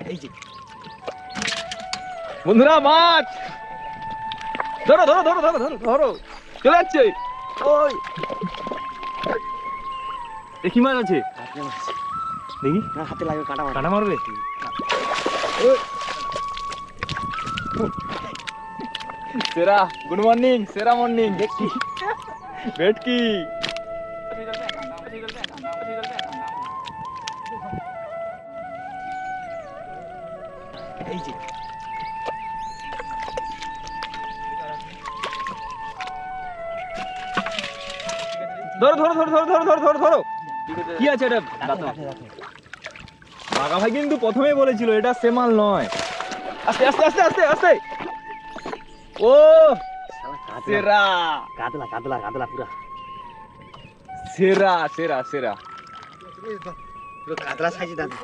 এই যে বন্ধুরা মাছ ধরো ধরো ধরো ধরো ধরো ধরো চলে যাচ্ছে ওই কি মাছ আছে হাতে মাছ দেখি না হাতে লাগবে কাটা মাছ কাটা মারবে সেরা গুড মর্নিং সেরা মর্নিং দেখছি ভেটকি এই যে ধরো ধরো ধরো ধরো ধরো ধরো ধরো ধরো কি আছে এটা বাঘা ভাই কিন্তু প্রথমেই বলেছিল এটা সেমাল নয় আস্তে আস্তে আস্তে আস্তে আস্তে ও সেরা কাতলা কাতলা কাতলা পুরা সেরা সেরা সেরা পুরো কাতলা সাইজে দাদা